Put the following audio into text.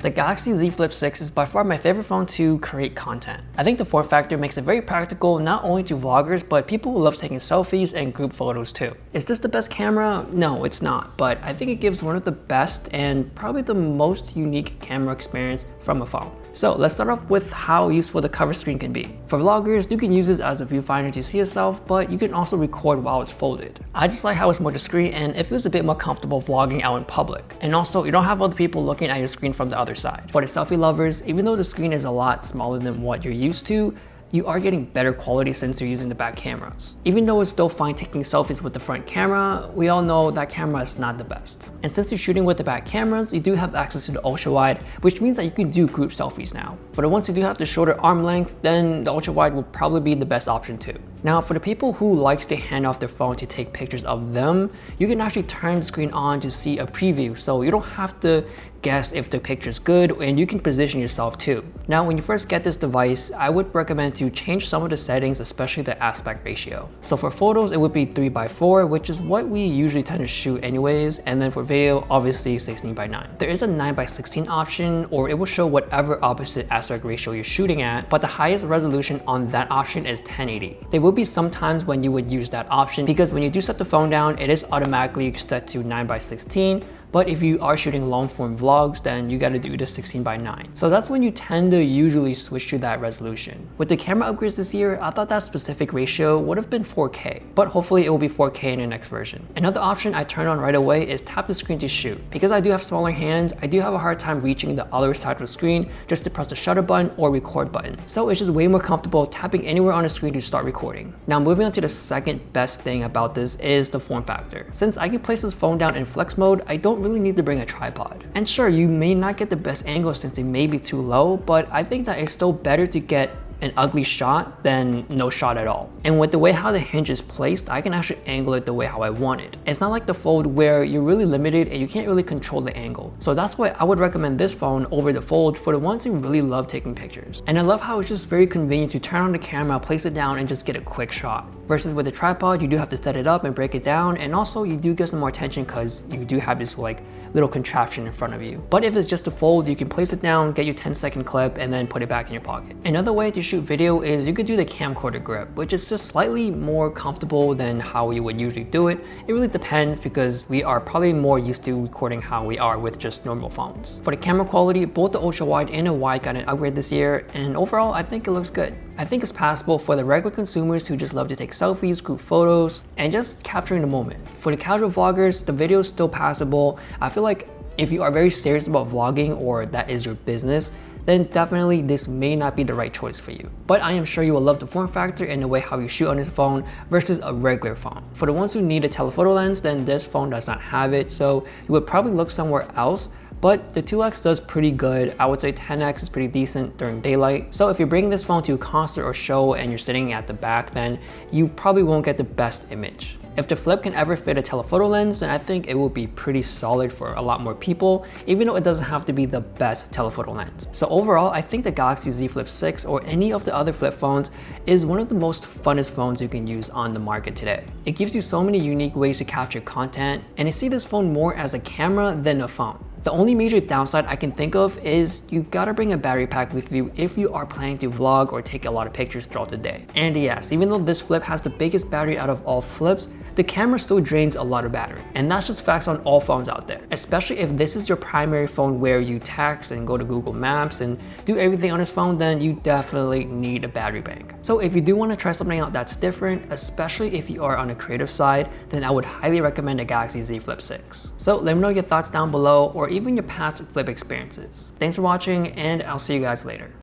The Galaxy Z Flip6 is by far my favorite phone to create content. I think the form factor makes it very practical not only to vloggers, but people who love taking selfies and group photos too. Is this the best camera? No, it's not, but I think it gives one of the best and probably the most unique camera experience from a phone. So let's start off with how useful the cover screen can be. For vloggers, you can use this as a viewfinder to see yourself, but you can also record while it's folded. I just like how it's more discreet and it feels a bit more comfortable vlogging out in public. And also, you don't have other people looking at your screen from the other side. For the selfie lovers, even though the screen is a lot smaller than what you're used to, you are getting better quality since you're using the back cameras. Even though it's still fine taking selfies with the front camera, we all know that camera is not the best. And since you're shooting with the back cameras, you do have access to the ultra wide, which means that you can do group selfies now. For the ones who do have the shorter arm length, then the ultra wide will probably be the best option too. Now, for the people who likes to hand off their phone to take pictures of them, you can actually turn the screen on to see a preview, so you don't have to guess if the picture is good, and you can position yourself too. Now, when you first get this device, I would recommend to change some of the settings, especially the aspect ratio. So for photos, it would be 3:4, which is what we usually tend to shoot anyways, and then for video, obviously 16:9. There is a 9:16 option, or it will show whatever opposite aspect ratio you're shooting at, but the highest resolution on that option is 1080. There will be some times when you would use that option because when you do set the phone down, it is automatically set to 9:16. But if you are shooting long form vlogs, then you gotta do the 16:9. So that's when you tend to usually switch to that resolution. With the camera upgrades this year, I thought that specific ratio would have been 4K, but hopefully it will be 4K in the next version. Another option I turn on right away is tap the screen to shoot. Because I do have smaller hands, I do have a hard time reaching the other side of the screen just to press the shutter button or record button. So it's just way more comfortable tapping anywhere on the screen to start recording. Now moving on to the second best thing about this is the form factor. Since I can place this phone down in flex mode, I don't really need to bring a tripod. And sure, you may not get the best angle since it may be too low, but I think that it's still better to get an ugly shot than no shot at all. And with the way how the hinge is placed, I can actually angle it the way how I want it. It's not like the Fold where you're really limited and you can't really control the angle. So that's why I would recommend this phone over the Fold for the ones who really love taking pictures. And I love how it's just very convenient to turn on the camera, place it down, and just get a quick shot. Versus with the tripod, you do have to set it up and break it down, and also you do get some more attention because you do have this like little contraption in front of you. But if it's just a Fold, you can place it down, get your 10-second clip, and then put it back in your pocket. Another way to shoot video is you could do the camcorder grip, which is just slightly more comfortable than how you would usually do it. It really depends because we are probably more used to recording how we are with just normal phones. For the camera quality, both the ultra wide and the wide got an upgrade this year, and overall I think it looks good. I think it's passable for the regular consumers who just love to take selfies, group photos, and just capturing the moment. For the casual vloggers, the video is still passable. I feel like if you are very serious about vlogging or that is your business, then definitely this may not be the right choice for you. But I am sure you will love the form factor and the way how you shoot on this phone versus a regular phone. For the ones who need a telephoto lens, then this phone does not have it, so you would probably look somewhere else. But the 2x does pretty good. I would say 10x is pretty decent during daylight. So if you're bringing this phone to a concert or show and you're sitting at the back, then you probably won't get the best image. If the Flip can ever fit a telephoto lens, then I think it will be pretty solid for a lot more people, even though it doesn't have to be the best telephoto lens. So overall, I think the Galaxy Z Flip6 or any of the other flip phones is one of the most funnest phones you can use on the market today. It gives you so many unique ways to capture content, and I see this phone more as a camera than a phone. The only major downside I can think of is you gotta bring a battery pack with you if you are planning to vlog or take a lot of pictures throughout the day. And yes, even though this Flip has the biggest battery out of all Flips, the camera still drains a lot of battery. And that's just facts on all phones out there, especially if this is your primary phone where you text and go to Google Maps and do everything on this phone, then you definitely need a battery bank. So if you do want to try something out that's different, especially if you are on the creative side, then I would highly recommend the Galaxy Z Flip6. So let me know your thoughts down below or even your past Flip experiences. Thanks for watching, and I'll see you guys later.